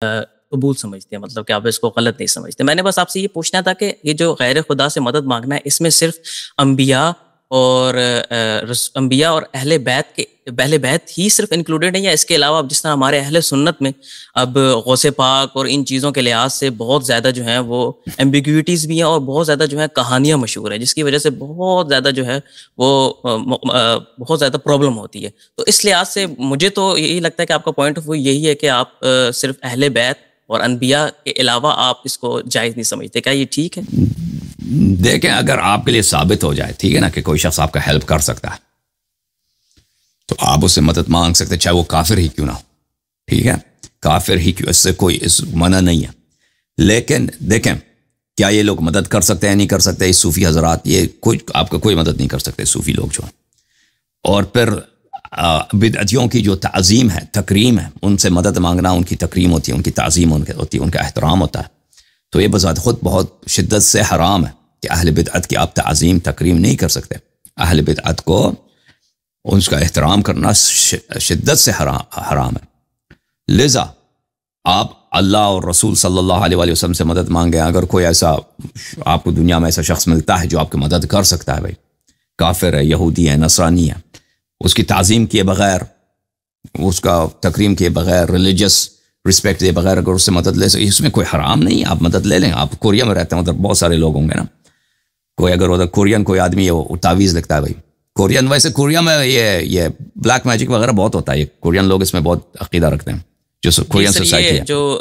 قبول سمجھتے ہیں، مطلب کہ آپ اس کو غلط نہیں سمجھتے. میں نے بس آپ سے یہ پوچھنا تھا کہ یہ جو غیر خدا سے مدد مانگنا ہے، اس میں صرف انبیاء اور انبیاء اور اہل بیت ہی صرف انکلوڈیڈ ہیں، یا اس کے علاوہ اب جس طرح ہمارے اہل سنت میں اب غوث پاک اور ان چیزوں کے لحاظ سے بہت زیادہ جو ہیں وہ ایمبیگوٹیز بھی ہیں اور بہت زیادہ جو ہے کہانیاں مشہور ہیں، جس کی وجہ سے بہت زیادہ جو ہے وہ بہت زیادہ پرابلم ہوتی ہے. تو اس لحاظ سے مجھے تو یہی لگتا ہے کہ آپ کا پوائنٹ آف ویو یہی ہے کہ آپ صرف اہل بیت اور انبیاء کے علاوہ آپ اس کو جائز نہیں سمجھتے. کیا یہ ٹھیک ہے؟ دیکھیں، اگر آپ کے لیے ثابت ہو جائے، ٹھیک ہے نا، کہ کوئی شخص آپ کا ہیلپ کر سکتا ہے تو آپ اس سے مدد مانگ سکتے ہیں، چاہے وہ کافر ہی کیوں نہ ہو. ٹھیک ہے، کافر ہی کیوں، اس سے کوئی منع نہیں ہے. لیکن دیکھیں، کیا یہ لوگ مدد کر سکتے ہیں نہیں کر سکتے؟ صوفی حضرات یہ کوئی آپ کا کوئی مدد نہیں کر سکتے، صوفی لوگ جو ہیں. اور پھر بدعتیوں کی جو تعظیم ہے، تکریم ہے، ان سے مدد مانگنا، ان کی تکریم ہوتی ہے، ان کی تعظیم ہوتی ہے، ان کا احترام ہوتا ہے. تو یہ بذات خود بہت شدت سے حرام ہے کہ اہل بدعت کی آپ تعظیم تکریم نہیں کر سکتے. اہل بدعت کو ان کا احترام کرنا شدت سے حرام ہے. لذا آپ اللہ اور رسول صلی اللہ علیہ وآلہ وسلم سے مدد مانگیں. اگر کوئی ایسا آپ کو دنیا میں ایسا شخص ملتا ہے جو آپ کی مدد کر سکتا ہے، بھائی کافر ہے، یہودی ہے، نصرانی ہے، اس کی تعظیم کیے بغیر، اس کا تکریم کیے بغیر، ریلیجس رسپیکٹ دیے بغیر اگر اس سے مدد لے سکے، اس میں کوئی حرام نہیں ہے، آپ مدد لے لیں. آپ کوریا میں رہتے ہیں، ادھر بہت سارے لوگ ہوں گے نا. کوئی اگر ادھر کورین کوئی آدمی ہے، وہ تعویذ لکھتا ہے، بھائی کورین، ویسے کوریا میں یہ بلیک میجک وغیرہ بہت ہوتا ہے. یہ کورین لوگ اس میں بہت عقیدہ رکھتے ہیں، جو کورین سوسائٹی ہے، جو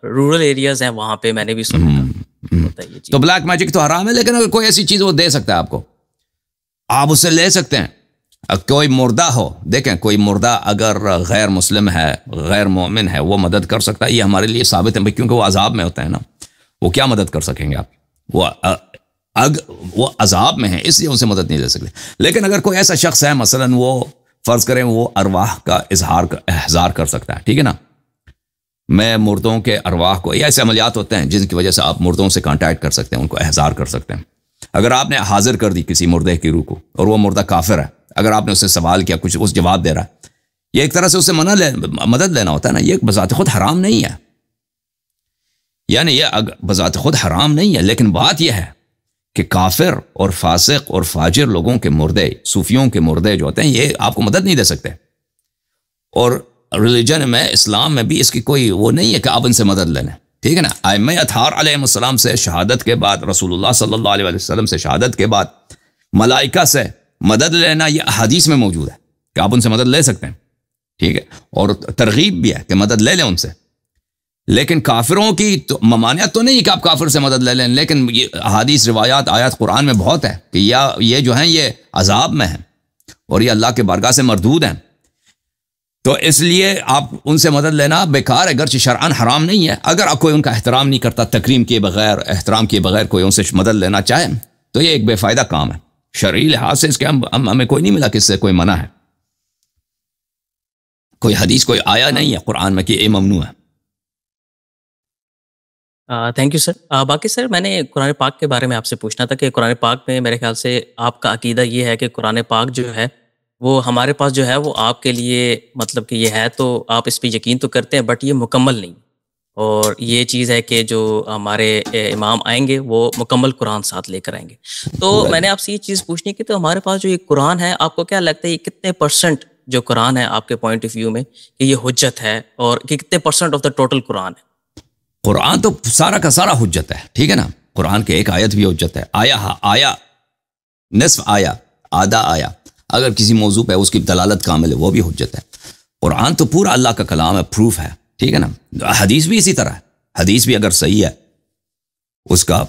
رورل ایریاز ہیں وہاں پہ میں نے بھی سنا ہوتا ہے یہ چیز. تو بلیک میجک تو حرام ہے، لیکن اگر کوئی ایسی چیز وہ دے سکتا ہے آپ کو، آپ اسے لے سکتے ہیں. کوئی مردہ ہو، دیکھیں کوئی مردہ اگر غیر مسلم ہے، غیر مومن ہے، وہ مدد کر سکتا ہے، یہ ہمارے لیے ثابت ہے، کیونکہ وہ عذاب میں ہوتا ہے نا. وہ کیا مدد کر سکیں گے آپ؟ وہ عذاب میں ہیں، اس لیے ان سے مدد نہیں لے سکتے. لیکن اگر کوئی ایسا شخص ہے، مثلا وہ فرض کریں وہ ارواح کا احضار کر سکتا ہے، ٹھیک ہے نا، میں مردوں کے ارواح کو، یہ ایسے عملیات ہوتے ہیں جن کی وجہ سے آپ مردوں سے کانٹیکٹ کر سکتے ہیں، ان کو احضار کر سکتے ہیں. اگر آپ نے حاضر کر دی کسی مردے کی روح کو اور وہ مردہ کافر ہے، اگر آپ نے اس سے سوال کیا، کچھ اس جواب دے رہا ہے، یہ ایک طرح سے اس سے مدد لینا ہوتا ہے نا. یہ بذات خود حرام نہیں ہے، یعنی یہ بذات خود حرام نہیں ہے. لیکن بات یہ ہے کہ کافر اور فاسق اور فاجر لوگوں کے مردے، صوفیوں کے مردے جو ہوتے ہیں، یہ آپ کو مدد نہیں دے سکتے. اور ریلیجن میں، اسلام میں بھی اس کی کوئی وہ نہیں ہے کہ آپ ان سے مدد لے لیں. ٹھیک ہے نا. ائمہ اطہار علیہ السلام سے شہادت کے بعد، رسول اللہ صلی اللہ علیہ وسلم سے شہادت کے بعد، ملائکہ سے مدد لینا یہ احادیث میں موجود ہے کہ آپ ان سے مدد لے سکتے ہیں. ٹھیک ہے، اور ترغیب بھی ہے کہ مدد لے لیں ان سے. لیکن کافروں کی تو ممانعت تو نہیں کہ آپ کافر سے مدد لے لیں، لیکن یہ احادیث، روایات، آیات قرآن میں بہت ہے کہ یہ جو ہیں یہ عذاب میں ہیں اور یہ اللہ کے بارگاہ سے مردود ہیں. تو اس لیے آپ ان سے مدد لینا بیکار ہے، اگرچہ شرعاً حرام نہیں ہے. اگر آپ کوئی ان کا احترام نہیں کرتا، تکریم کیے بغیر، احترام کیے بغیر کوئی ان سے مدد لینا چاہے تو یہ ایک بے فائدہ کام ہے. شرعی لحاظ سے اس کے ہمیں کوئی نہیں ملا کہ اس سے کوئی منع ہے، کوئی حدیث، کوئی آیا نہیں ہے قرآن میں کہ یہ ممنوع ہے. Thank you sir. باقی سر میں نے قرآن پاک کے بارے میں آپ سے پوچھنا تھا کہ قرآن پاک میں میرے خیال سے آپ کا عقیدہ یہ ہے کہ قرآن پاک جو ہے وہ ہمارے پاس جو ہے وہ آپ کے لیے، مطلب کہ یہ ہے تو آپ اس پہ یقین تو کرتے ہیں، بٹ یہ مکمل نہیں. اور یہ چیز ہے کہ جو ہمارے امام آئیں گے وہ مکمل قرآن ساتھ لے کر آئیں گے. تو میں نے آپ سے یہ چیز پوچھنی کہ تو ہمارے پاس جو یہ قرآن ہے، آپ کو کیا لگتا ہے یہ کتنے % جو قرآن ہے آپ کے پوائنٹ آف ویو میں کہ یہ حجت ہے، اور کہ کتنے % آف دا ٹوٹل قرآن ہے؟ قرآن تو سارا کا سارا حجت ہے. ٹھیک ہے نا. قرآن کے ایک آیت بھی حجت ہے. آیا نصف آیا، آدھا آیا، اگر کسی موضوع پہ اس کی دلالت کامل ہے وہ بھی حجت ہے. قرآن تو پورا اللہ کا کلام ہے، پروف ہے. ٹھیک ہے نا. حدیث بھی اسی طرح ہے. حدیث بھی اگر صحیح ہے، اس کا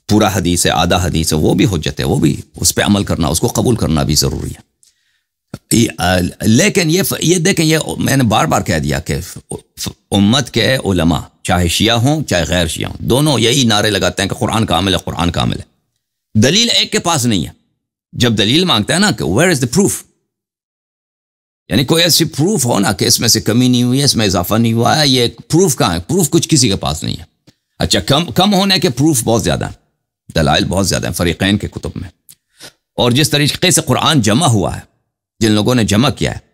پورا حدیث ہے، آدھا حدیث ہے، وہ بھی حجت ہے. وہ بھی اس پہ عمل کرنا، اس کو قبول کرنا بھی ضروری ہے. لیکن یہ دیکھیں، یہ میں نے بار بار کہہ دیا کہ امت کے علماء چاہے شیعہ ہوں چاہے غیر شیعہ ہوں، دونوں یہی نعرے لگاتے ہیں کہ قرآن کامل ہے، قرآن کامل ہے. دلیل ایک کے پاس نہیں ہے. جب دلیل مانگتا ہے نا کہ where is the proof، یعنی کوئی ایسی پروف ہو نا کہ اس میں سے کمی نہیں ہوئی ہے، اس میں اضافہ نہیں ہوا ہے، یہ پروف کہاں ہے؟ پروف کچھ کسی کے پاس نہیں ہے. اچھا، کم ہونے کے پروف بہت زیادہ ہیں، دلائل بہت زیادہ ہیں فریقین کے کتب میں. اور جس طریقے سے قرآن جمع ہوا ہے، جن لوگوں نے جمع کیا ہے،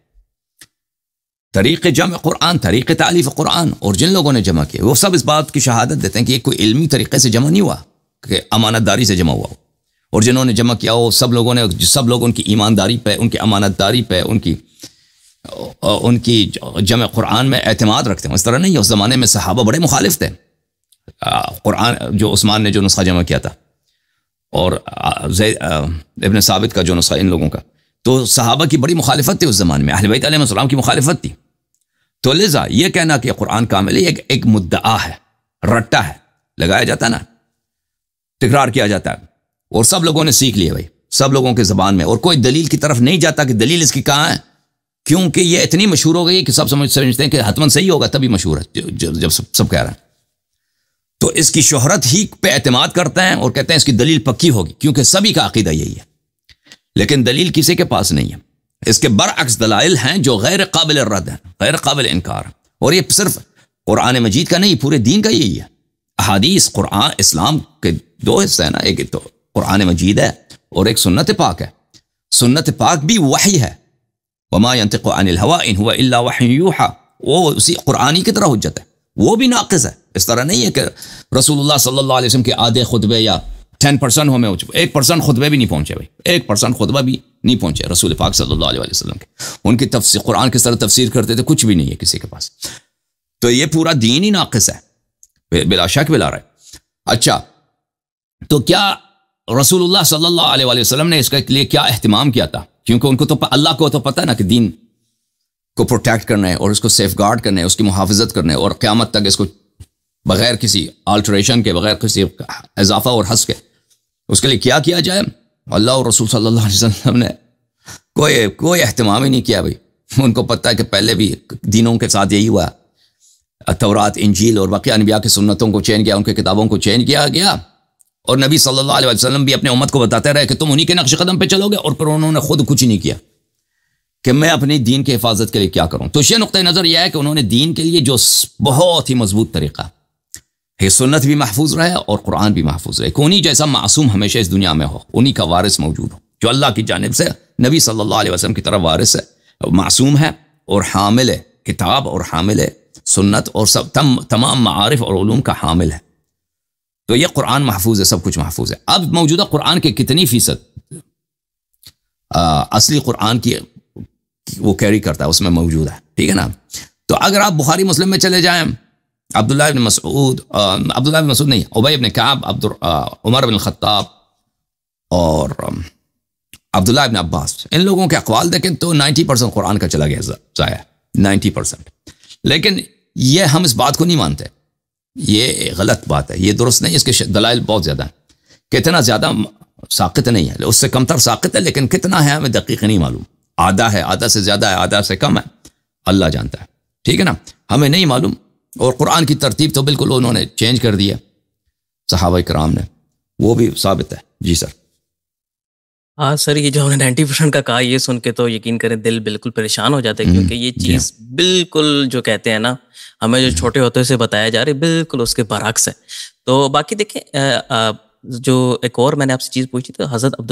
طریق جمع قرآن، طریق تالیف قرآن، اور جن لوگوں نے جمع کیا وہ سب اس بات کی شہادت دیتے ہیں کہ یہ کوئی علمی طریقے سے جمع نہیں ہوا، کہ امانت داری سے جمع ہوا ہو، اور جنہوں نے جمع کیا وہ سب لوگ ان کی ایمانداری پہ، ان کی امانت داری پہ، ان کی جمع قرآن میں اعتماد رکھتے ہیں۔ اس طرح نہیں، اس زمانے میں صحابہ بڑے مخالف تھے، قرآن جو عثمان نے جو نسخہ جمع کیا تھا، اور ابن ثابت کا جو نسخہ ان لوگوں کا، تو صحابہ کی بڑی مخالفت تھی اس زمانے میں، اہل بیت علیہ السلام کی مخالفت تھی۔ تو لذا یہ کہنا کہ قرآن کامل ہے ایک مدعا ہے، رٹا ہے، لگایا جاتا ہے نا، تکرار کیا جاتا ہے، اور سب لوگوں نے سیکھ لیا بھائی، سب لوگوں کے زبان میں، اور کوئی دلیل کی طرف نہیں جاتا کہ دلیل اس کی کہاں ہے، کیونکہ یہ اتنی مشہور ہو گئی کہ سب سمجھتے ہیں کہ حتماً صحیح ہوگا تبھی مشہور ہے، جب سب کہہ رہے ہیں، تو اس کی شہرت ہی پہ اعتماد کرتے ہیں اور کہتے ہیں اس کی دلیل پکی ہوگی، کیونکہ سبھی کا عقیدہ یہی ہے، لیکن دلیل کسی کے پاس نہیں ہے۔ اس کے برعکس دلائل ہیں جو غیر قابل رد ہیں، غیر قابل انکار، اور یہ صرف قرآن مجید کا نہیں، پورے دین کا یہی ہے۔ احادیث، قرآن، اسلام کے دو حصے ہیں نا، ایک تو قرآن مجید ہے اور ایک سنت پاک ہے۔ سنت پاک بھی وحی ہے، وما ينطق عن الهوى ان هو الا وحی یوحى، وہ اسی قرآنی کی طرح حجت ہے، وہ بھی ناقص ہے۔ اس طرح نہیں ہے کہ رسول اللہ صلی اللہ علیہ وسلم کے آدھے خطبے یا 10% ہمیں ہو چکے، 1% خطبے بھی نہیں پہنچے بھائی، 1% خطبہ بھی نہیں پہنچے رسول پاک صلی اللہ علیہ وسلم کے، ان کی تفسیر قرآن کس طرح تفسیر کرتے تھے کچھ بھی نہیں ہے کسی کے پاس، تو یہ پورا دین ہی ناقص ہے بلا شک بلا رہے۔ اچھا، تو کیا رسول اللہ صلی اللہ علیہ وسلم نے اس کے لیے کیا اہتمام کیا تھا؟ کیونکہ ان کو تو اللہ کو تو پتہ ہے نا کہ دین کو پروٹیکٹ کرنا ہے اور اس کو سیف گارڈ کرنا ہے، اس کی محافظت کرنا ہے، اور قیامت تک اس کو بغیر کسی آلٹریشن کے، بغیر کسی اضافہ اور حذف کے اس کے لیے کیا جائے۔ اللہ اور رسول صلی اللہ علیہ وسلم نے کوئی اہتمام ہی نہیں کیا بھائی، ان کو پتہ ہے کہ پہلے بھی دینوں کے ساتھ یہی ہوا، تورات، انجیل اور باقی انبیاء کی سنتوں کو چینج کیا، ان کی کتابوں کو چینج کیا گیا، اور نبی صلی اللہ علیہ وسلم بھی اپنے امت کو بتاتے رہے کہ تم انہی کے نقش قدم پہ چلو گے، اور پھر انہوں نے خود کچھ نہیں کیا کہ میں اپنی دین کی حفاظت کے لیے کیا کروں۔ تو یہ نقطہ نظر یہ ہے کہ انہوں نے دین کے لیے جو بہت ہی مضبوط طریقہ ہے، سنت بھی محفوظ رہے اور قرآن بھی محفوظ رہے، کہ انہی جیسا معصوم ہمیشہ اس دنیا میں ہو، انہی کا وارث موجود ہو، جو اللہ کی جانب سے نبی صلی اللہ علیہ وسلم کی طرف وارث ہے، معصوم ہے، اور حامل ہے کتاب، اور حامل ہے سنت، اور سب تمام معارف اور علوم کا حامل ہے۔ تو یہ قرآن محفوظ ہے، سب کچھ محفوظ ہے۔ اب موجودہ قرآن کے کتنی فیصد اصلی قرآن کی وہ کیری کرتا ہے، اس میں موجود ہے، ٹھیک ہے نا؟ تو اگر آپ بخاری مسلم میں چلے جائیں، عبداللہ بن مسعود نہیں، ابی بن کعب، عمر بن الخطاب اور عبداللہ بن عباس، ان لوگوں کے اقوال دیکھیں تو 90% قرآن کا چلا گیا ضائع، 90%۔ لیکن یہ ہم اس بات کو نہیں مانتے، یہ غلط بات ہے، یہ درست نہیں، اس کے دلائل بہت زیادہ ہیں، کتنا زیادہ ساقط نہیں ہے، اس سے کم تر ساقط ہے، لیکن کتنا ہے ہمیں دقیق نہیں معلوم، آدھا ہے، آدھا سے زیادہ ہے، آدھا سے کم ہے، اللہ جانتا ہے، ٹھیک ہے نا؟ ہمیں نہیں معلوم۔ اور قرآن کی ترتیب تو بالکل انہوں نے چینج کر دیا صحابہ کرام نے، وہ بھی ثابت ہے۔ جی سر۔ ہاں سر، یہ جو ہم نے 90% کا کہا، یہ سن کے تو یقین کریں دل بالکل پریشان ہو جاتا ہے، کیونکہ یہ چیز بالکل جو کہتے ہیں نا، ہمیں جو چھوٹے ہوتے سے بتایا جا رہا ہے، بالکل اس کے برعکس ہے۔ تو باقی دیکھیں، جو ایک اور میں نے آپ سے چیز پوچھی تھی، حضرت عبد